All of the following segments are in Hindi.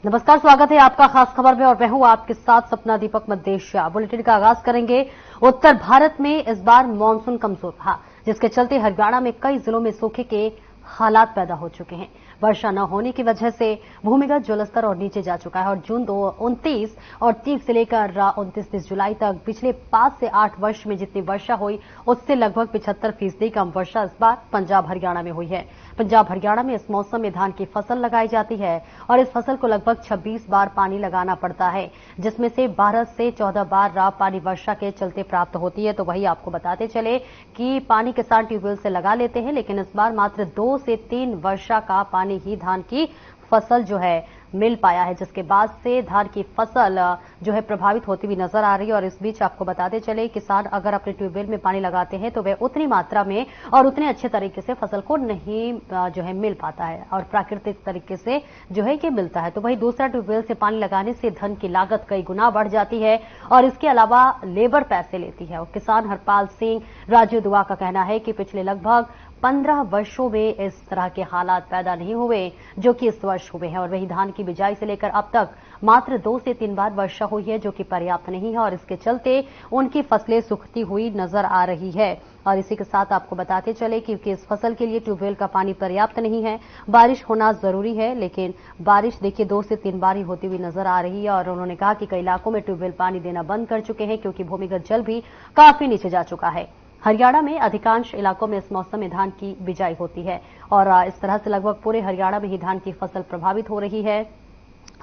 नमस्कार, स्वागत है आपका खास खबर में और मैं हूं आपके साथ सपना दीपक मदेशिया। बुलेटिन का आगाज करेंगे। उत्तर भारत में इस बार मानसून कमजोर रहा, जिसके चलते हरियाणा में कई जिलों में सूखे के हालात पैदा हो चुके हैं। वर्षा न होने की वजह से भूमिगत जलस्तर और नीचे जा चुका है और जून 29 और 30 से लेकर 29-30 जुलाई तक पिछले 5 से 8 वर्ष में जितनी वर्षा हुई उससे लगभग 75% कम वर्षा इस बार पंजाब हरियाणा में हुई है। पंजाब हरियाणा में इस मौसम में धान की फसल लगाई जाती है और इस फसल को लगभग 26 बार पानी लगाना पड़ता है, जिसमें से 12 से 14 बार राव पानी वर्षा के चलते प्राप्त होती है। तो वही आपको बताते चले कि पानी किसान ट्यूबवेल से लगा लेते हैं, लेकिन इस बार मात्र 2 से 3 वर्षा का पानी ही धान की फसल जो है मिल पाया है, जिसके बाद से धान की फसल जो है प्रभावित होती हुई नजर आ रही है। और इस बीच आपको बताते चले, किसान अगर अपने ट्यूबवेल में पानी लगाते हैं तो वे उतनी मात्रा में और उतने अच्छे तरीके से फसल को नहीं जो है मिल पाता है और प्राकृतिक तरीके से जो है कि मिलता है। तो वही दूसरा ट्यूबवेल से पानी लगाने से धन की लागत कई गुना बढ़ जाती है और इसके अलावा लेबर पैसे लेती है। और किसान हरपाल सिंह राजू दुआ का कहना है कि पिछले लगभग 15 वर्षों में इस तरह के हालात पैदा नहीं हुए जो कि इस वर्ष हुए हैं। और वही धान की बिजाई से लेकर अब तक मात्र 2 से 3 बार वर्षा हुई है, जो कि पर्याप्त नहीं है और इसके चलते उनकी फसलें सूखती हुई नजर आ रही है। और इसी के साथ आपको बताते चले क्योंकि इस फसल के लिए ट्यूबवेल का पानी पर्याप्त नहीं है, बारिश होना जरूरी है, लेकिन बारिश देखिए 2 से 3 बार ही होती हुई नजर आ रही है। और उन्होंने कहा कि कई इलाकों में ट्यूबवेल पानी देना बंद कर चुके हैं क्योंकि भूमिगत जल भी काफी नीचे जा चुका है। हरियाणा में अधिकांश इलाकों में इस मौसम में धान की बिजाई होती है और इस तरह से लगभग पूरे हरियाणा में ही धान की फसल प्रभावित हो रही है।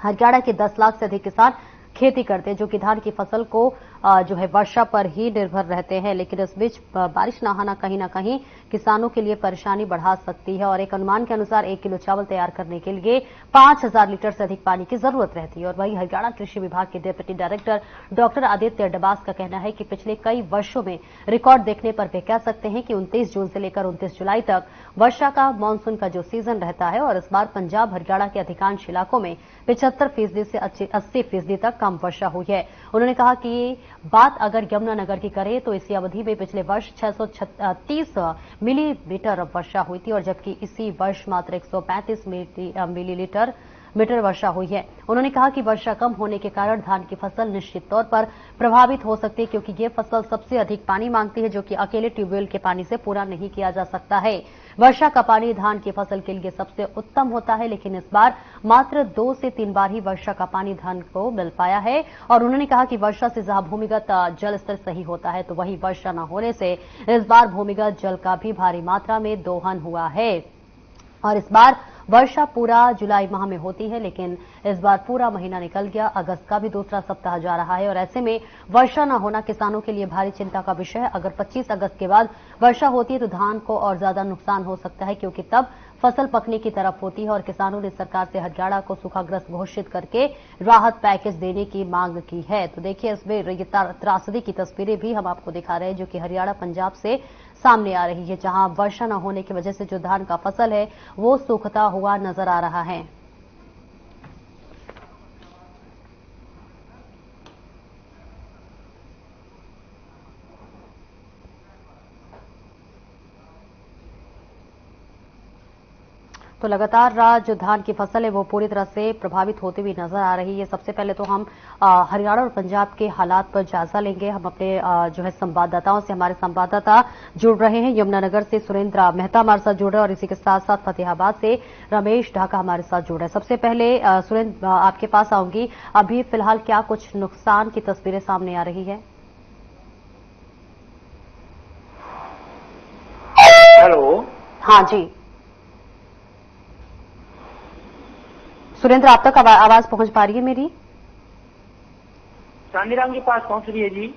हरियाणा के 10 लाख से अधिक किसान खेती करते हैं, जो कि धान की फसल को जो है वर्षा पर ही निर्भर रहते हैं। लेकिन इस बीच बारिश न होना कहीं ना कहीं किसानों के लिए परेशानी बढ़ा सकती है और एक अनुमान के अनुसार 1 किलो चावल तैयार करने के लिए 5000 लीटर से अधिक पानी की जरूरत रहती है। और वहीं हरियाणा कृषि विभाग के deputy director doctor Aditya Dabas का कहना है कि पिछले कई वर्षों में रिकॉर्ड देखने पर वे कह सकते हैं कि 29 जून से लेकर 29 जुलाई तक वर्षा का मानसून का जो सीजन रहता है और इस बार पंजाब हरियाणा के अधिकांश इलाकों में 75% से 80% तक कम वर्षा हुई है। उन्होंने कहा कि बात अगर यमुनानगर की करें तो इसी अवधि में पिछले वर्ष 630 मिलीमीटर वर्षा हुई थी और जबकि इसी वर्ष मात्र 135 मीटर वर्षा हुई है। उन्होंने कहा कि वर्षा कम होने के कारण धान की फसल निश्चित तौर पर प्रभावित हो सकती है क्योंकि ये फसल सबसे अधिक पानी मांगती है, जो कि अकेले ट्यूबवेल के पानी से पूरा नहीं किया जा सकता है। वर्षा का पानी धान की फसल के लिए सबसे उत्तम होता है, लेकिन इस बार मात्र 2 से 3 बार ही वर्षा का पानी धान को मिल पाया है। और उन्होंने कहा कि वर्षा से जहां भूमिगत जल स्तर सही होता है तो वहीं वर्षा न होने से इस बार भूमिगत जल का भी भारी मात्रा में दोहन हुआ है। और इस बार वर्षा पूरा जुलाई माह में होती है, लेकिन इस बार पूरा महीना निकल गया, अगस्त का भी दूसरा सप्ताह जा रहा है और ऐसे में वर्षा न होना किसानों के लिए भारी चिंता का विषय है। अगर 25 अगस्त के बाद वर्षा होती है तो धान को और ज्यादा नुकसान हो सकता है क्योंकि तब फसल पकने की तरफ होती है और किसानों ने सरकार से हरियाणा को सूखाग्रस्त घोषित करके राहत पैकेज देने की मांग की है। तो देखिए इसमें ये त्रासदी की तस्वीरें भी हम आपको दिखा रहे हैं जो कि हरियाणा पंजाब से सामने आ रही है, जहां वर्षा न होने की वजह से जो धान का फसल है वो सूखता हुआ नजर आ रहा है। तो लगातार जो धान की फसल है वो पूरी तरह से प्रभावित होती हुई नजर आ रही है। सबसे पहले तो हम हरियाणा और पंजाब के हालात पर जायजा लेंगे। हम अपने जो है संवाददाताओं से, हमारे संवाददाता जुड़ रहे हैं। यमुनानगर से सुरेंद्र मेहता हमारे साथ जुड़ रहे हैं और इसी के साथ साथ फतेहाबाद से रमेश ढाका हमारे साथ जुड़ रहे हैं। सबसे पहले सुरेंद्र आपके पास आऊंगी, अभी फिलहाल क्या कुछ नुकसान की तस्वीरें सामने आ रही है? हेलो, हाँ जी सुरेंद्र, आप तक आवाज पहुंच पा रही है मेरी? चांदीराम के पास पहुंच रही है जी।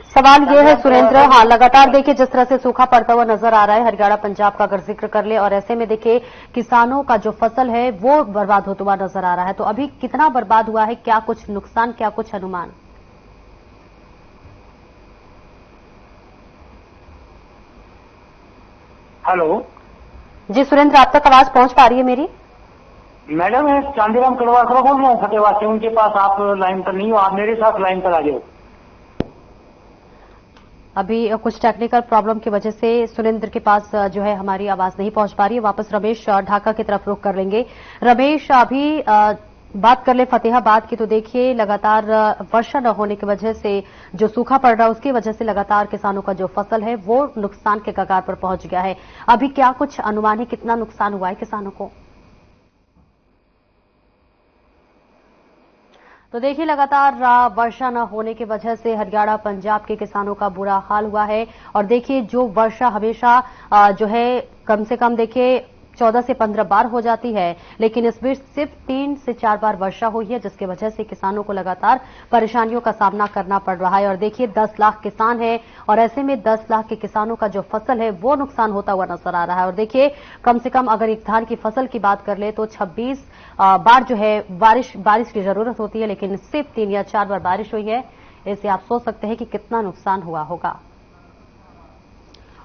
सवाल ये है सुरेंद्र, हाँ लगातार देखिए जिस तरह से सूखा पड़ता हुआ नजर आ रहा है हरियाणा पंजाब का अगर जिक्र कर ले और ऐसे में देखिए किसानों का जो फसल है वो बर्बाद होता हुआ नजर आ रहा है, तो अभी कितना बर्बाद हुआ है, क्या कुछ नुकसान, क्या कुछ अनुमान? हेलो जी सुरेंद्र, आप तक आवाज पहुंच पा रही है मेरी? मैडम, मैं चांदीराम कड़वाखड़ा बोल रहा हूँ फतेहाबाद से। उनके पास आप लाइन पर नहीं हो, आप मेरे साथ लाइन पर आ जाओ। अभी कुछ टेक्निकल प्रॉब्लम की वजह से सुरेंद्र के पास जो है हमारी आवाज नहीं पहुंच पा रही है। वापस रमेश ढाका की तरफ रुख कर लेंगे। रमेश, अभी बात कर ले फतेहाबाद की, तो देखिए लगातार वर्षा न होने की वजह से जो सूखा पड़ रहा है उसकी वजह से लगातार किसानों का जो फसल है वो नुकसान के कगार पर पहुंच गया है। अभी क्या कुछ अनुमान है, कितना नुकसान हुआ है किसानों को? तो देखिए लगातार वर्षा न होने की वजह से हरियाणा पंजाब के किसानों का बुरा हाल हुआ है। और देखिए जो वर्षा हमेशा जो है कम से कम देखिए 14 से 15 बार हो जाती है, लेकिन इस बीच सिर्फ 3 से 4 बार वर्षा हुई है, जिसकी वजह से किसानों को लगातार परेशानियों का सामना करना पड़ रहा है। और देखिए 10 लाख किसान हैं और ऐसे में 10 लाख के किसानों का जो फसल है वो नुकसान होता हुआ नजर आ रहा है। और देखिए कम से कम अगर एक धान की फसल की बात कर ले तो 26 बार जो है बारिश की जरूरत होती है, लेकिन सिर्फ 3 या 4 बार बारिश हुई है। इससे आप सोच सकते हैं कि कितना नुकसान हुआ होगा।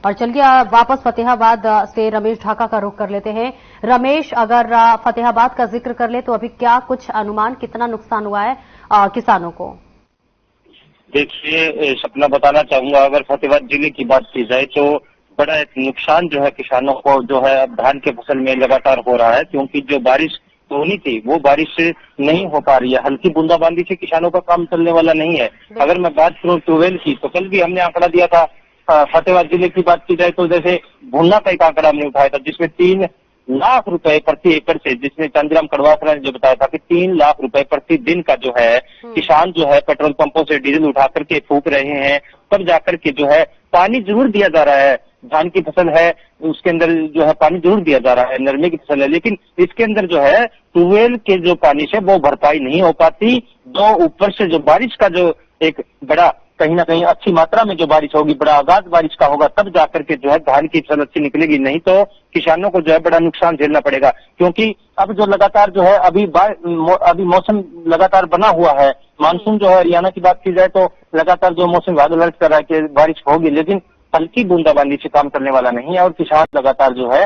और चलिए वापस फतेहाबाद से रमेश ढाका का रुख कर लेते हैं। रमेश, अगर फतेहाबाद का जिक्र कर ले तो अभी क्या कुछ अनुमान, कितना नुकसान हुआ है किसानों को? देखिए सपना बताना चाहूंगा, अगर फतेहाबाद जिले की बात की जाए तो बड़ा एक नुकसान जो है किसानों को जो है अब धान के फसल में लगातार हो रहा है, क्योंकि जो बारिश होनी थी वो बारिश नहीं हो पा रही है। हल्की बूंदाबांदी से किसानों का काम चलने वाला नहीं है। अगर मैं बात करूं ट्यूबवेल की, तो कल भी हमने आंकड़ा दिया था। फतेहाबाद जिले की बात की जाए तो जैसे भुन्ना का एक आंकड़ा हमने उठाया था, जिसमें 3 लाख रुपए प्रति एकड़ से, जिसमें चंद्रम कड़वासरा ने जो बताया था कि 3 लाख रुपए प्रति दिन का जो है किसान जो है पेट्रोल पंपों से डीजल उठा करके फूक रहे हैं, तब जाकर के जो है पानी जरूर दिया जा रहा है। धान की फसल है उसके अंदर जो है पानी जरूर दिया जा रहा है, नरमे की फसल है, लेकिन इसके अंदर जो है ट्यूबवेल के जो पानी से वो भरपाई नहीं हो पाती। जो ऊपर से जो बारिश का जो एक बड़ा कहीं ना कहीं अच्छी मात्रा में जो बारिश होगी, बड़ा आगाज बारिश का होगा, तब जाकर के जो है धान की फसल अच्छी निकलेगी, नहीं तो किसानों को जो है बड़ा नुकसान झेलना पड़ेगा। क्योंकि अब जो लगातार जो है अभी मौसम लगातार बना हुआ है। मानसून जो है हरियाणा की बात की जाए तो लगातार जो मौसम विभाग अलर्ट कर रहा है कि बारिश होगी, लेकिन हल्की बूंदाबांदी से काम करने वाला नहीं है। और किसान लगातार जो है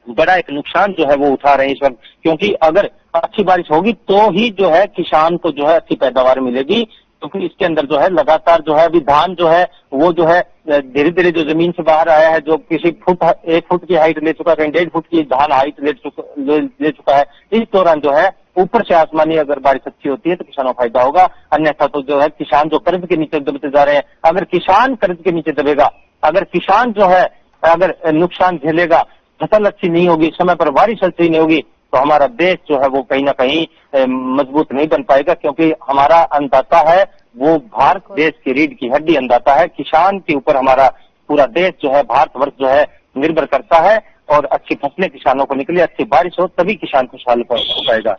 बड़ा एक नुकसान जो है वो उठा रहे हैं इस वक्त, क्योंकि अगर अच्छी बारिश होगी तो ही जो है किसान को जो है अच्छी पैदावार मिलेगी। क्योंकि इसके अंदर जो है लगातार जो है अभी धान जो है वो जो है धीरे धीरे जो जमीन से बाहर आया है, जो किसी 1 फुट की हाइट ले चुका है, कहीं 1.5 फुट की धान हाइट ले चुका है। इस दौरान जो है ऊपर से आसमानी अगर बारिश अच्छी होती है तो किसानों को फायदा होगा, अन्यथा तो जो है किसान जो कर्ज के नीचे दबते जा रहे हैं। अगर किसान कर्ज के नीचे दबेगा, अगर किसान जो है अगर नुकसान झेलेगा, फसल अच्छी नहीं होगी, समय पर बारिश अच्छी नहीं होगी, तो हमारा देश जो है वो कहीं ना कहीं मजबूत नहीं बन पाएगा। क्योंकि हमारा अन्नदाता है वो भारत देश की रीढ़ की हड्डी अन्नदाता है। किसान के ऊपर हमारा पूरा देश जो है, भारतवर्ष जो है निर्भर करता है। और अच्छी फसलें किसानों को निकले, अच्छी बारिश हो, तभी किसान खुशहाल हो पाएगा।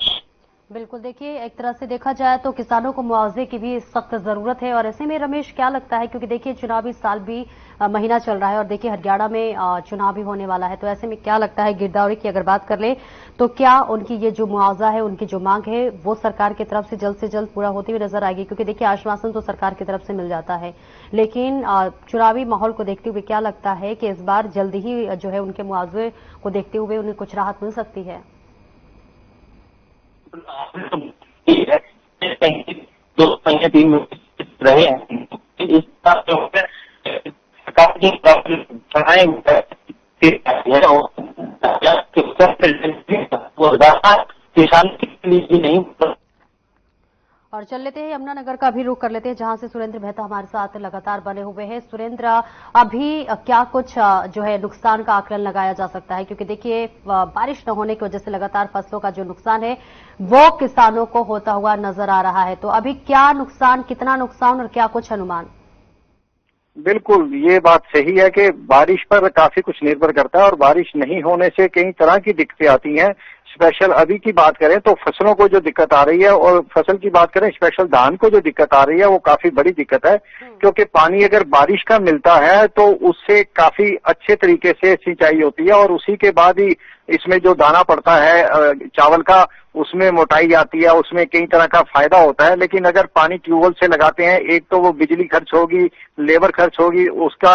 बिल्कुल, देखिए एक तरह से देखा जाए तो किसानों को मुआवजे की भी सख्त जरूरत है। और ऐसे में रमेश क्या लगता है, क्योंकि देखिए चुनावी साल भी महीना चल रहा है और देखिए हरियाणा में चुनाव भी होने वाला है, तो ऐसे में क्या लगता है गिरदावरी की अगर बात कर ले तो क्या उनकी ये जो मुआवजा है, उनकी जो मांग है वो सरकार की तरफ से जल्द पूरा होती हुई नजर आएगी? क्योंकि देखिए आश्वासन तो सरकार की तरफ से मिल जाता है, लेकिन चुनावी माहौल को देखते हुए क्या लगता है कि इस बार जल्दी ही जो है उनके मुआवजे को देखते हुए उन्हें कुछ राहत मिल सकती है? 2 महीने 3 महीने रहे हैं, इस सरकार जो किसान के लिए नहीं। और चल लेते हैं यमुनानगर का भी रुख कर लेते हैं, जहां से सुरेंद्र मेहता हमारे साथ लगातार बने हुए हैं। सुरेंद्र, अभी क्या कुछ जो है नुकसान का आकलन लगाया जा सकता है? क्योंकि देखिए बारिश न होने की वजह से लगातार फसलों का जो नुकसान है वो किसानों को होता हुआ नजर आ रहा है, तो अभी क्या नुकसान, कितना नुकसान और क्या कुछ अनुमान? बिल्कुल, ये बात सही है कि बारिश पर काफी कुछ निर्भर करता है और बारिश नहीं होने से कई तरह की दिक्कतें आती हैं। स्पेशल अभी की बात करें तो फसलों को जो दिक्कत आ रही है, और फसल की बात करें स्पेशल धान को जो दिक्कत आ रही है वो काफी बड़ी दिक्कत है। क्योंकि पानी अगर बारिश का मिलता है तो उससे काफी अच्छे तरीके से सिंचाई होती है और उसी के बाद ही इसमें जो दाना पड़ता है चावल का, उसमें मोटाई आती है, उसमें कई तरह का फायदा होता है। लेकिन अगर पानी ट्यूबवेल से लगाते हैं, एक तो वो बिजली खर्च होगी, लेबर खर्च होगी, उसका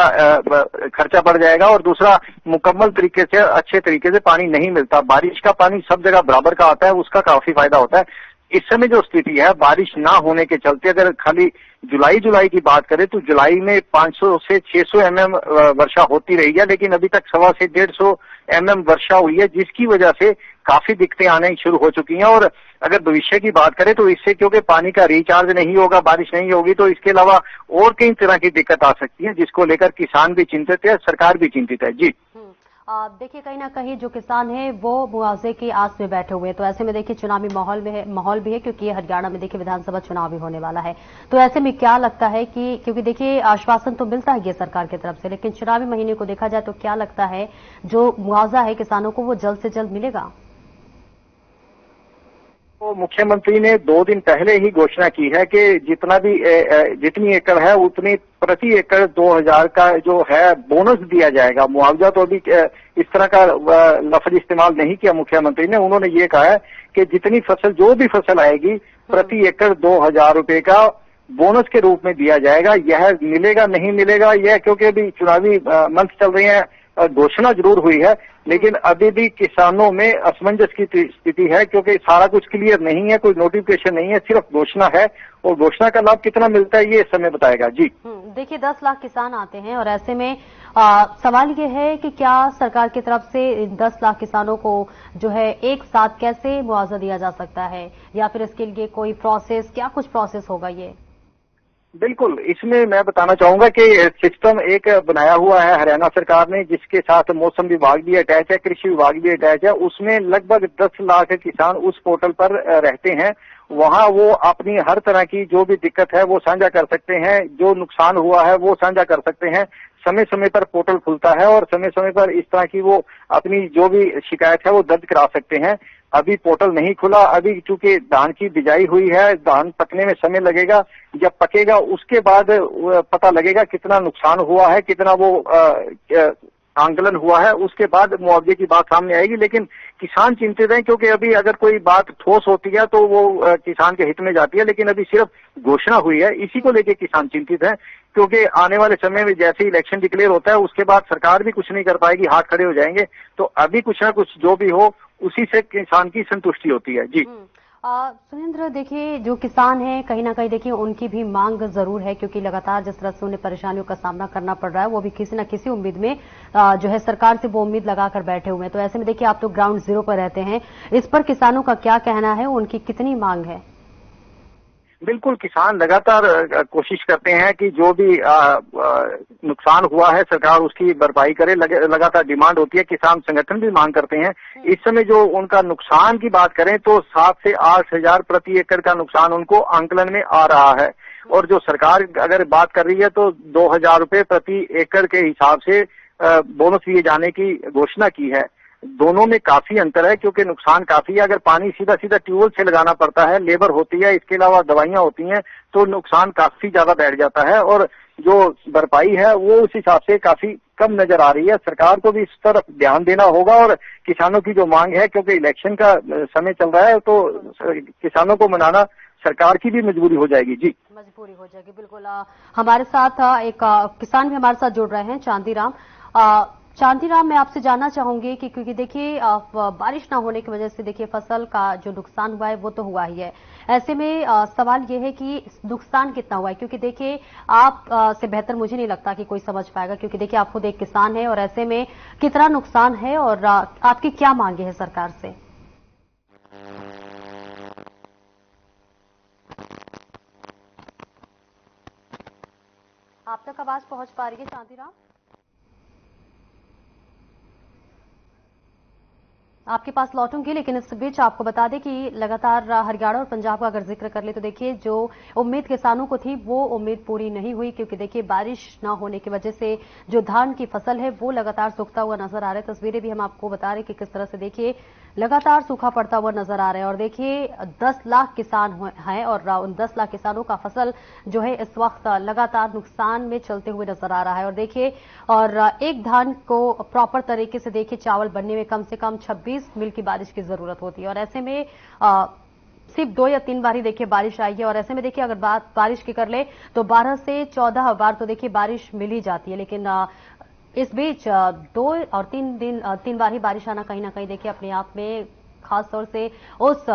खर्चा बढ़ जाएगा, और दूसरा मुकम्मल तरीके से अच्छे तरीके से पानी नहीं मिलता। बारिश का पानी सब जगह बराबर का आता है, उसका काफी फायदा होता है। इस समय जो स्थिति है बारिश ना होने के चलते, अगर खाली जुलाई की बात करें तो जुलाई में 500 से 600 mm वर्षा होती रही है, लेकिन अभी तक 125 से 150 mm वर्षा हुई है, जिसकी वजह से काफी दिक्कतें आने शुरू हो चुकी हैं। और अगर भविष्य की बात करें तो इससे क्योंकि पानी का रिचार्ज नहीं होगा, बारिश नहीं होगी, तो इसके अलावा और कई तरह की दिक्कत आ सकती है, जिसको लेकर किसान भी चिंतित है, सरकार भी चिंतित है। जी देखिए, कहीं ना कहीं जो किसान है वो मुआवजे की आस में बैठे हुए हैं, तो ऐसे में देखिए चुनावी माहौल भी है क्योंकि हरियाणा में देखिए विधानसभा चुनाव भी होने वाला है। तो ऐसे में क्या लगता है कि क्योंकि देखिए आश्वासन तो मिलता है ये सरकार की तरफ से, लेकिन चुनावी महीने को देखा जाए तो क्या लगता है जो मुआवजा है किसानों को वो जल्द से जल्द मिलेगा? तो मुख्यमंत्री ने 2 दिन पहले ही घोषणा की है कि जितनी एकड़ है उतनी प्रति एकड़ 2000 का जो है बोनस दिया जाएगा। मुआवजा तो अभी इस तरह का लफ्ज इस्तेमाल नहीं किया मुख्यमंत्री ने। उन्होंने ये कहा है कि जितनी फसल, जो भी फसल आएगी प्रति एकड़ 2000 रुपए का बोनस के रूप में दिया जाएगा। यह मिलेगा नहीं मिलेगा यह, क्योंकि अभी चुनावी मंथ चल रहे हैं, घोषणा जरूर हुई है, लेकिन अभी भी किसानों में असमंजस की स्थिति है, क्योंकि सारा कुछ क्लियर नहीं है, कोई नोटिफिकेशन नहीं है, सिर्फ घोषणा है, और घोषणा का लाभ कितना मिलता है ये समय बताएगा। जी देखिए 10 लाख किसान आते हैं और ऐसे में सवाल ये है कि क्या सरकार की तरफ से इन 10 लाख किसानों को जो है एक साथ कैसे मुआवजा दिया जा सकता है, या फिर इसके लिए कोई प्रोसेस, क्या कुछ प्रोसेस होगा? ये बिल्कुल, इसमें मैं बताना चाहूंगा कि सिस्टम एक बनाया हुआ है हरियाणा सरकार ने, जिसके साथ मौसम विभाग भी अटैच है, कृषि विभाग भी अटैच है। उसमें लगभग 10 लाख किसान उस पोर्टल पर रहते हैं। वहां वो अपनी हर तरह की जो भी दिक्कत है वो साझा कर सकते हैं, जो नुकसान हुआ है वो साझा कर सकते हैं। समय समय पर पोर्टल खुलता है और समय समय पर इस तरह की वो अपनी जो भी शिकायत है वो दर्ज करा सकते हैं। अभी पोर्टल नहीं खुला, अभी चूंकि धान की बिजाई हुई है, धान पकने में समय लगेगा, जब पकेगा उसके बाद पता लगेगा कितना नुकसान हुआ है, कितना वो आंकलन हुआ है, उसके बाद मुआवजे की बात सामने आएगी। लेकिन किसान चिंतित हैं, क्योंकि अभी अगर कोई बात ठोस होती है तो वो किसान के हित में जाती है, लेकिन अभी सिर्फ घोषणा हुई है, इसी को लेकर किसान चिंतित है। क्योंकि आने वाले समय में जैसे इलेक्शन डिक्लेयर होता है उसके बाद सरकार भी कुछ नहीं कर पाएगी, हाथ खड़े हो जाएंगे। तो अभी कुछ ना कुछ जो भी हो उसी से किसान की संतुष्टि होती है। जी सुरेंद्र, देखिए जो किसान हैं कहीं ना कहीं देखिए उनकी भी मांग जरूर है, क्योंकि लगातार जिस तरह से उन्हें परेशानियों का सामना करना पड़ रहा है वो भी किसी न किसी उम्मीद में जो है सरकार से वो उम्मीद लगाकर बैठे हुए हैं। तो ऐसे में देखिए आप तो ग्राउंड जीरो पर रहते हैं, इस पर किसानों का क्या कहना है, उनकी कितनी मांग है? बिल्कुल, किसान लगातार कोशिश करते हैं कि जो भी नुकसान हुआ है सरकार उसकी भरपाई करे। लगातार डिमांड होती है, किसान संगठन भी मांग करते हैं। इस समय जो उनका नुकसान की बात करें तो 7 से 8 हजार प्रति एकड़ का नुकसान उनको आंकलन में आ रहा है, और जो सरकार अगर बात कर रही है तो 2000 रुपए प्रति एकड़ के हिसाब से बोनस दिए जाने की घोषणा की है। दोनों में काफी अंतर है, क्योंकि नुकसान काफी है। अगर पानी सीधा सीधा ट्यूबवेल से लगाना पड़ता है, लेबर होती है, इसके अलावा दवाइयां होती हैं, तो नुकसान काफी ज्यादा बैठ जाता है, और जो भरपाई है वो उस हिसाब से काफी कम नजर आ रही है। सरकार को भी इस तरफ ध्यान देना होगा, और किसानों की जो मांग है, क्योंकि इलेक्शन का समय चल रहा है, तो किसानों को मनाना सरकार की भी मजबूरी हो जाएगी। जी मजबूरी हो जाएगी, बिल्कुल। हमारे साथ एक किसान भी हमारे साथ जुड़ रहे हैं, चांदीराम, मैं आपसे जानना चाहूंगी कि क्योंकि देखिए बारिश ना होने की वजह से देखिए फसल का जो नुकसान हुआ है वो तो हुआ ही है। ऐसे में सवाल ये है कि नुकसान कितना हुआ है, क्योंकि देखिए आप से बेहतर मुझे नहीं लगता कि कोई समझ पाएगा, क्योंकि देखिए आप खुद एक किसान है, और ऐसे में कितना नुकसान है और आपकी क्या मांगे है सरकार से? आप तक आवाज पहुंच पा रही है चांदीराम? आपके पास लौटूंगी, लेकिन इस बीच आपको बता दें कि लगातार हरियाणा और पंजाब का अगर जिक्र कर ले तो देखिए जो उम्मीद किसानों को थी वो उम्मीद पूरी नहीं हुई, क्योंकि देखिए बारिश ना होने की वजह से जो धान की फसल है वो लगातार सूखता हुआ नजर आ रहा है। तस्वीरें भी हम आपको बता रहे हैं कि किस तरह से देखिए लगातार सूखा पड़ता हुआ नजर आ रहा है, और देखिए 10 लाख किसान हैं और उन 10 लाख किसानों का फसल जो है इस वक्त लगातार नुकसान में चलते हुए नजर आ रहा है। और देखिए एक धान को प्रॉपर तरीके से देखिए चावल बनने में कम से कम 26 मिल की बारिश की जरूरत होती है, और ऐसे में सिर्फ 2 या 3 बार ही देखिए बारिश आई है। और ऐसे में देखिए अगर बात बारिश की कर ले तो 12 से 14 बार तो देखिए बारिश मिल ही जाती है, लेकिन इस बीच 2 और 3 बार ही बारिश आना कहीं ना कहीं देखिए अपने आप में खास तौर से उस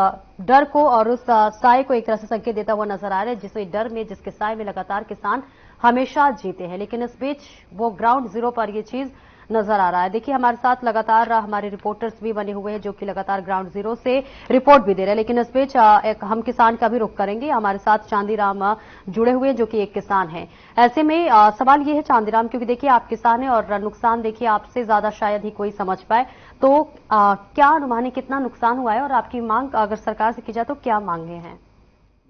डर को और उस साए को एक तरह से संकेत देता हुआ नजर आ रहा है, जिस डर में, जिसके साए में लगातार किसान हमेशा जीते हैं। लेकिन इस बीच वो ग्राउंड जीरो पर ये चीज नजर आ रहा है। देखिए, हमारे साथ लगातार हमारे रिपोर्टर्स भी बने हुए हैं जो कि लगातार ग्राउंड जीरो से रिपोर्ट भी दे रहे हैं। लेकिन इस बीच एक हम किसान का भी रुख करेंगे। हमारे साथ चांदीराम जुड़े हुए हैं जो कि एक किसान हैं। ऐसे में सवाल ये है चांदीराम, क्योंकि देखिए आप किसान हैं और नुकसान देखिए आपसे ज्यादा शायद ही कोई समझ पाए, तो क्या अनुमान है कितना नुकसान हुआ है और आपकी मांग अगर सरकार से की जाए तो क्या मांगे हैं?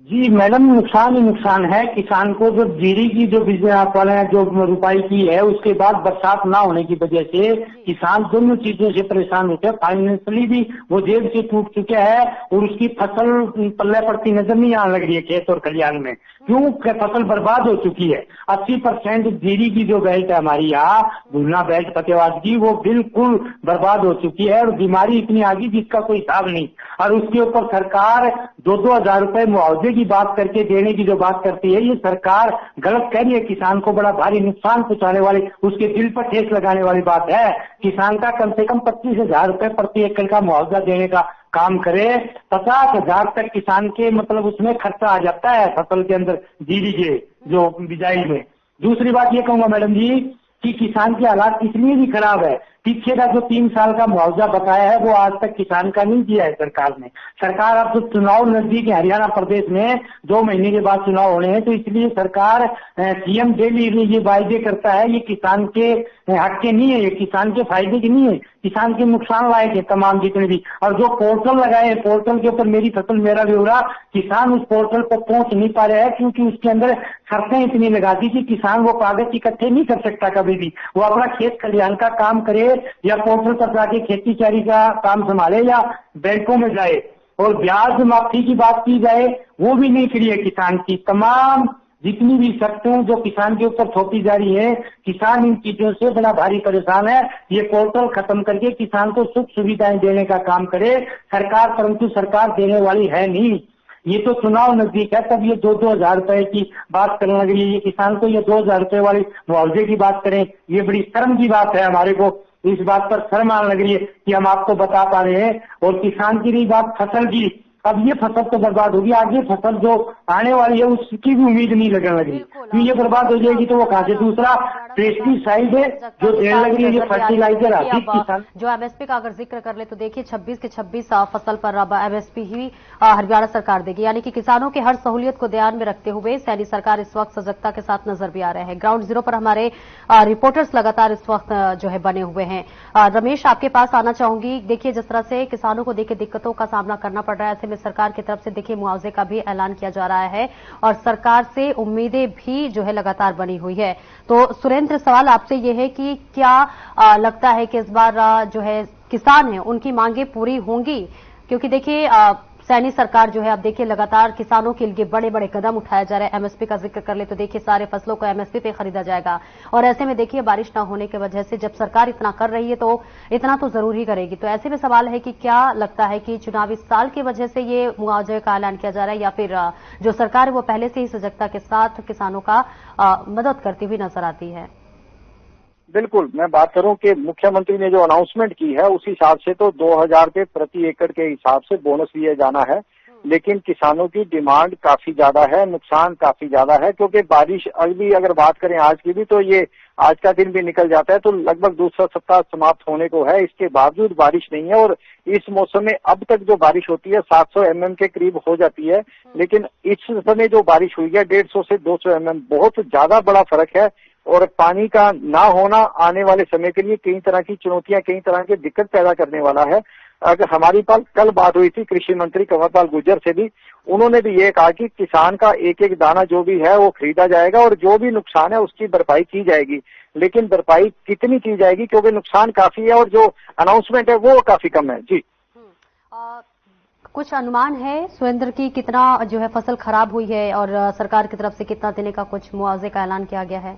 जी मैडम, नुकसान ही नुकसान है किसान को। जो जीरी की जो बिजली आप वाले हैं जो रुपाई की है, उसके बाद बरसात ना होने की वजह से किसान दोनों चीजों से परेशान होते हैं। फाइनेंशियली भी वो जेब से टूट चुके हैं और उसकी फसल पल्ले पड़ती नजर नहीं आने लग रही है खेत और खलिहान में, क्यों फसल बर्बाद हो चुकी है। 80% जीरी की जो बेल्ट है हमारी यहाँ भुलना बेल्ट फतेहाबाद की, वो बिल्कुल बर्बाद हो चुकी है और बीमारी इतनी आ गई जिसका कोई हिसाब नहीं। और उसके ऊपर सरकार 2-2 हजार रुपए मुआवजे की बात करके देने की जो बात करती है, ये सरकार गलत कह रही है। किसान को बड़ा भारी नुकसान पहुंचाने वाली, उसके दिल पर ठेस लगाने वाली बात है। किसान का कम से कम 25,000 रुपए प्रति एकड़ का मुआवजा देने का काम करे। 50,000 तक किसान के मतलब उसमें खर्चा आ जाता है फसल के अंदर जीरी के जो बिजाई में। दूसरी बात ये कहूंगा मैडम जी कि किसान के हालात इसलिए भी खराब है, पीछे का जो 3 साल का मुआवजा बकाया है वो आज तक किसान का नहीं किया है सरकार ने। सरकार अब तो चुनाव नजदीक है, हरियाणा प्रदेश में 2 महीने के बाद चुनाव होने हैं, तो इसलिए सरकार सीएम डेली ये वायदे करता है। ये किसान के हक के नहीं है, ये किसान के फायदे के नहीं है, किसान के नुकसान लायक है तमाम जितने भी। और जो पोर्टल लगाए हैं, पोर्टल के ऊपर मेरी फसल मेरा ब्यौरा, किसान उस पोर्टल पर पहुंच नहीं पा रहे हैं क्योंकि उसके अंदर शर्तें इतनी लगा दी कि किसान वो कागज इकट्ठे नहीं कर सकता कभी भी। वो अपना खेत खलिहान का काम करे या पोर्टल पर जाके खेती चारी का काम संभाले या बैंकों में जाए। और ब्याज माफी की बात की जाए वो भी नहीं करी है किसान की। तमाम जितनी भी शर्तें जो किसान के ऊपर थोपी जा रही है, किसान इन चीजों से बड़ा भारी परेशान है। ये पोर्टल खत्म करके किसान को सुख सुविधाएं देने का काम करे सरकार, परंतु सरकार देने वाली है नहीं। ये तो चुनाव नजदीक है तब ये 2-2 हजार रुपए की बात करने लग रही है। ये किसान को ये 2 हजार रुपए वाली मुआवजे की बात करें, ये बड़ी शर्म की बात है। हमारे को इस बात पर शर्म आने लग रही है कि हम आपको बता पा रहे हैं। और किसान की रही बात फसल की, अब ये फसल तो बर्बाद होगी, आगे फसल जो आने वाली है उसकी भी उम्मीद नहीं लगने लगी। तो ये बर्बाद हो जाएगी तो वो कहां से। दूसरा पेस्टिसाइड है जो देने लग रही है, ये फर्टिलाइजर आदि किसान। जो एमएसपी का अगर जिक्र कर ले तो देखिए 26 के 26 फसल पर अब एमएसपी ही हरियाणा सरकार देगी, यानी कि किसानों की हर सहूलियत को ध्यान में रखते हुए सैनी सरकार इस वक्त सजगता के साथ नजर भी आ रहे हैं। ग्राउंड जीरो पर हमारे रिपोर्टर्स लगातार इस वक्त जो है बने हुए हैं। रमेश, आपके पास आना चाहूंगी। देखिए, जिस तरह से किसानों को देखिए दिक्कतों का सामना करना पड़ रहा है, ऐसे में सरकार की तरफ से देखिए मुआवजे का भी ऐलान किया जा रहा है और सरकार से उम्मीदें भी जो है लगातार बनी हुई है। तो सुरेंद्र, सवाल आपसे ये है कि क्या लगता है कि इस बार जो है किसान है उनकी मांगे पूरी होंगी? क्योंकि देखिए सैनी सरकार जो है अब देखिए लगातार किसानों के लिए बड़े बड़े कदम उठाया जा रहा है। एमएसपी का जिक्र कर ले तो देखिए सारे फसलों को एमएसपी पे खरीदा जाएगा और ऐसे में देखिए बारिश न होने की वजह से जब सरकार इतना कर रही है तो इतना तो जरूर ही करेगी। तो ऐसे में सवाल है कि क्या लगता है कि चुनावी साल की वजह से ये मुआवजे का ऐलान किया जा रहा है या फिर जो सरकार है वो पहले से ही सजगता के साथ किसानों का मदद करती हुई नजर आती है? बिल्कुल, मैं बात करूं कि मुख्यमंत्री ने जो अनाउंसमेंट की है उस हिसाब से तो 2,000 रुपये प्रति एकड़ के हिसाब से बोनस दिया जाना है, लेकिन किसानों की डिमांड काफी ज्यादा है, नुकसान काफी ज्यादा है। क्योंकि बारिश अभी अगर बात करें आज की भी तो ये आज का दिन भी निकल जाता है तो लगभग दूसरा सप्ताह समाप्त होने को है, इसके बावजूद बारिश नहीं है। और इस मौसम में अब तक जो बारिश होती है 700 mm के करीब हो जाती है, लेकिन इस समय जो बारिश हुई है 150 से 200 mm, बहुत ज्यादा बड़ा फर्क है। और पानी का ना होना आने वाले समय के लिए कई तरह की चुनौतियां, कई तरह की दिक्कत पैदा करने वाला है। अगर हमारी कल बात हुई थी कृषि मंत्री कंवरपाल गुर्जर से भी, उन्होंने भी ये कहा कि किसान का एक एक दाना जो भी है वो खरीदा जाएगा और जो भी नुकसान है उसकी भरपाई की जाएगी। लेकिन भरपाई कितनी की जाएगी, क्योंकि नुकसान काफी है और जो अनाउंसमेंट है वो काफी कम है। जी, कुछ अनुमान है सुरेंद्र की कितना जो है फसल खराब हुई है और सरकार की तरफ से कितना देने का कुछ मुआवजे का ऐलान किया गया है?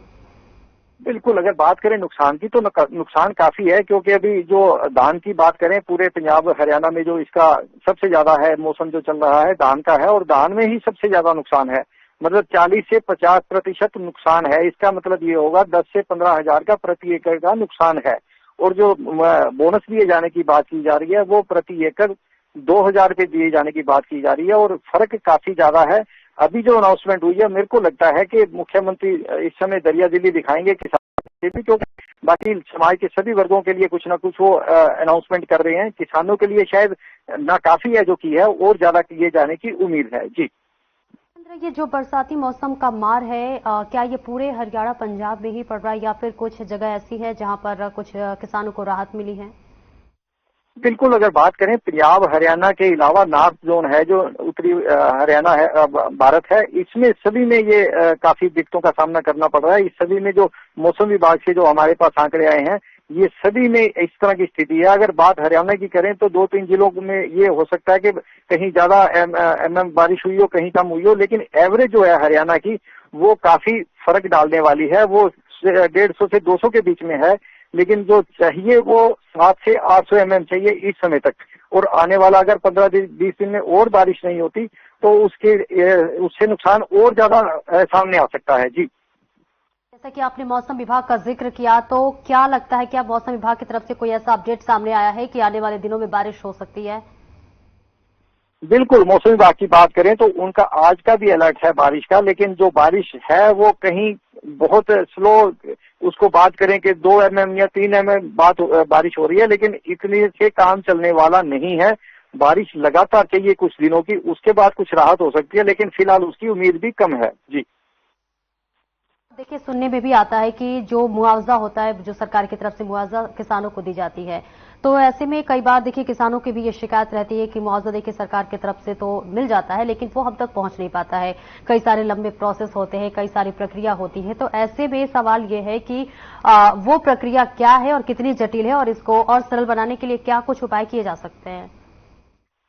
बिल्कुल, अगर बात करें नुकसान की तो नुकसान काफी है, क्योंकि अभी जो धान की बात करें पूरे पंजाब हरियाणा में जो इसका सबसे ज्यादा है मौसम जो चल रहा है धान का है और धान में ही सबसे ज्यादा नुकसान है। मतलब 40 से 50% नुकसान है। इसका मतलब ये होगा 10 से 15 हजार का प्रति एकड़ का नुकसान है। और जो बोनस दिए जाने की बात की जा रही है वो प्रति एकड़ 2000 रुपये दिए जाने की बात की जा रही है और फर्क काफी ज्यादा है। अभी जो अनाउंसमेंट हुई है, मेरे को लगता है कि मुख्यमंत्री इस समय दरियादिली दिखाएंगे किसानों के भी, क्योंकि बाकी समाज के सभी वर्गों के लिए कुछ ना कुछ वो अनाउंसमेंट कर रहे हैं। किसानों के लिए शायद ना काफी है जो की है, और ज्यादा किए जाने की उम्मीद है। जी, ये जो बरसाती मौसम का मार है, क्या ये पूरे हरियाणा पंजाब में ही पड़ रहा है या फिर कुछ जगह ऐसी है जहां पर कुछ किसानों को राहत मिली है? बिल्कुल, अगर बात करें पंजाब हरियाणा के अलावा नॉर्थ जोन है जो उत्तरी हरियाणा है, भारत है, इसमें सभी में ये काफी दिक्कतों का सामना करना पड़ रहा है। इस सभी में जो मौसम विभाग से जो हमारे पास आंकड़े आए हैं, ये सभी में इस तरह की स्थिति है। अगर बात हरियाणा की करें तो 2-3 जिलों में ये हो सकता है कि कहीं ज्यादा बारिश हुई हो, कहीं कम हुई हो, लेकिन एवरेज जो है हरियाणा की वो काफी फर्क डालने वाली है। वो 150 से 200 के बीच में है, लेकिन जो चाहिए वो 700 से 800 mm चाहिए इस समय तक। और आने वाला अगर 15-20 दिन में और बारिश नहीं होती तो उससे नुकसान और ज्यादा सामने आ सकता है। जी, जैसा कि आपने मौसम विभाग का जिक्र किया, तो क्या लगता है, क्या मौसम विभाग की तरफ से कोई ऐसा अपडेट सामने आया है कि आने वाले दिनों में बारिश हो सकती है? बिल्कुल, मौसम विभाग की बात करें तो उनका आज का भी अलर्ट है बारिश का, लेकिन जो बारिश है वो कहीं बहुत स्लो, उसको बात करें कि 2 mm या 3 mm बारिश हो रही है, लेकिन इतने से काम चलने वाला नहीं है। बारिश लगातार चाहिए कुछ दिनों की, उसके बाद कुछ राहत हो सकती है, लेकिन फिलहाल उसकी उम्मीद भी कम है। जी, देखिए, सुनने में भी आता है कि जो मुआवजा होता है, जो सरकार की तरफ से मुआवजा किसानों को दी जाती है, तो ऐसे में कई बार देखिए किसानों की भी ये शिकायत रहती है कि मुआवजा देखिए सरकार की तरफ से तो मिल जाता है, लेकिन वो हम तक पहुंच नहीं पाता है। कई सारे लंबे प्रोसेस होते हैं, कई सारी प्रक्रिया होती है। तो ऐसे में सवाल ये है कि वो प्रक्रिया क्या है और कितनी जटिल है, और इसको और सरल बनाने के लिए क्या कुछ उपाय किए जा सकते हैं?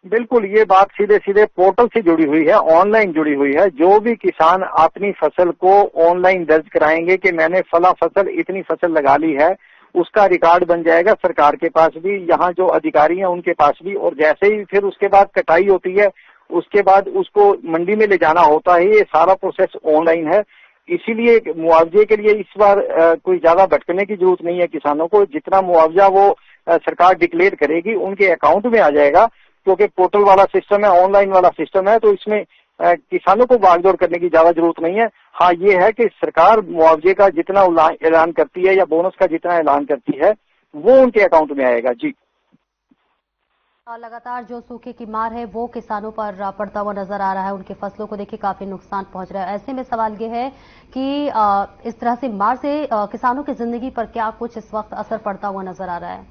बिल्कुल, ये बात सीधे सीधे पोर्टल से जुड़ी हुई है, ऑनलाइन जुड़ी हुई है। जो भी किसान अपनी फसल को ऑनलाइन दर्ज कराएंगे कि मैंने फला फसल इतनी फसल लगा ली है, उसका रिकॉर्ड बन जाएगा सरकार के पास भी, यहाँ जो अधिकारी हैं उनके पास भी। और जैसे ही फिर उसके बाद कटाई होती है, उसके बाद उसको मंडी में ले जाना होता है, ये सारा प्रोसेस ऑनलाइन है। इसीलिए मुआवजे के लिए इस बार कोई ज्यादा भटकने की जरूरत नहीं है किसानों को। जितना मुआवजा वो सरकार डिक्लेयर करेगी उनके अकाउंट में आ जाएगा, क्योंकि पोर्टल वाला सिस्टम है, ऑनलाइन वाला सिस्टम है, तो इसमें किसानों को भागदौड़ करने की ज्यादा जरूरत नहीं है। हाँ, ये है कि सरकार मुआवजे का जितना ऐलान करती है या बोनस का जितना ऐलान करती है वो उनके अकाउंट में आएगा। जी, लगातार जो सूखे की मार है वो किसानों पर पड़ता हुआ नजर आ रहा है। उनकी फसलों को देखिए काफी नुकसान पहुंच रहा है। ऐसे में सवाल ये है कि इस तरह से मार से किसानों की जिंदगी पर क्या कुछ इस वक्त असर पड़ता हुआ नजर आ रहा है?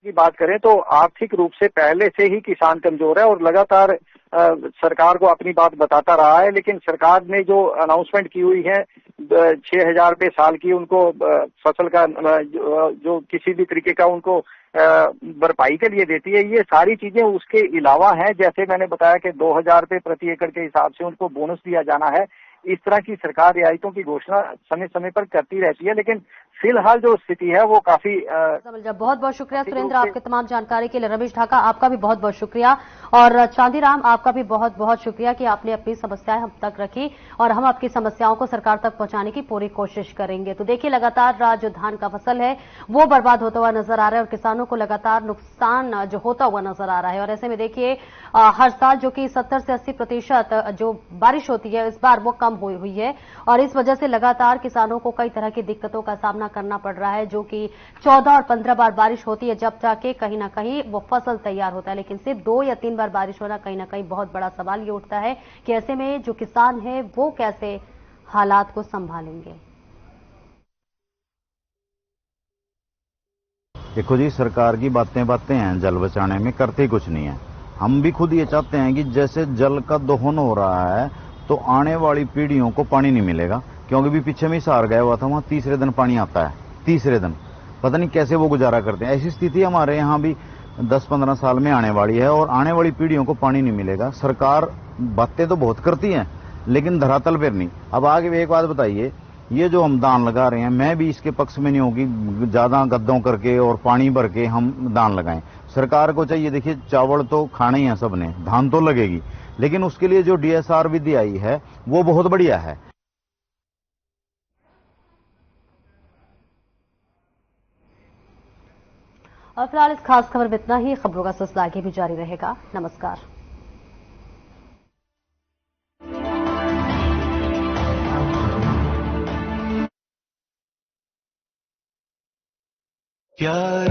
की बात करें तो आर्थिक रूप से पहले से ही किसान कमजोर है और लगातार सरकार को अपनी बात बताता रहा है। लेकिन सरकार ने जो अनाउंसमेंट की हुई है 6,000 रुपये साल की उनको फसल का जो किसी भी तरीके का उनको भरपाई के लिए देती है, ये सारी चीजें उसके अलावा हैं। जैसे मैंने बताया कि 2,000 रुपये प्रति एकड़ के हिसाब से उनको बोनस दिया जाना है। इस तरह की सरकार रियायतों की घोषणा समय समय पर करती रहती है, लेकिन फिलहाल जो स्थिति है वो काफी बहुत बहुत शुक्रिया सुरेंद्र आपके तमाम जानकारी के लिए। रमेश ढाका आपका भी बहुत बहुत शुक्रिया, और चांदीराम आपका भी बहुत बहुत शुक्रिया कि आपने अपनी समस्याएं हम तक रखी, और हम आपकी समस्याओं को सरकार तक पहुंचाने की पूरी कोशिश करेंगे। तो देखिए, लगातार जो धान का फसल है वो बर्बाद होता हुआ नजर आ रहा है और किसानों को लगातार नुकसान जो होता हुआ नजर आ रहा है। और ऐसे में देखिए हर साल जो कि 70 से 80% जो बारिश होती है इस बार वो कम हुई है, और इस वजह से लगातार किसानों को कई तरह की दिक्कतों का सामना करना पड़ रहा है। जो कि 14 और 15 बार बारिश होती है जब जाके कहीं ना कहीं वो फसल तैयार होता है, लेकिन सिर्फ 2 या 3 बार बारिश होना कहीं ना कहीं बहुत बड़ा सवाल ये उठता है कि ऐसे में जो किसान है वो कैसे हालात को संभालेंगे। देखो जी, सरकार की बातें हैं, जल बचाने में करते कुछ नहीं है। हम भी खुद ये चाहते हैं कि जैसे जल का दोहन हो रहा है तो आने वाली पीढ़ियों को पानी नहीं मिलेगा, क्योंकि भी पीछे में सार गया हुआ था, वहां तीसरे दिन पानी आता है। तीसरे दिन पता नहीं कैसे वो गुजारा करते हैं। ऐसी स्थिति हमारे यहाँ भी 10-15 साल में आने वाली है और आने वाली पीढ़ियों को पानी नहीं मिलेगा। सरकार बातें तो बहुत करती है लेकिन धरातल पर नहीं। अब आगे एक बात बताइए, ये जो हम दान लगा रहे हैं, मैं भी इसके पक्ष में नहीं होगी ज्यादा गद्दों करके और पानी भर के हम दान लगाएं। सरकार को चाहिए, देखिए चावल तो खाना ही है सबने, धान तो लगेगी, लेकिन उसके लिए जो DSR विधि आई है वो बहुत बढ़िया है। और फिलहाल इस खास खबर में इतना ही। खबरों का सिलसिला आगे भी जारी रहेगा। नमस्कार। प्यार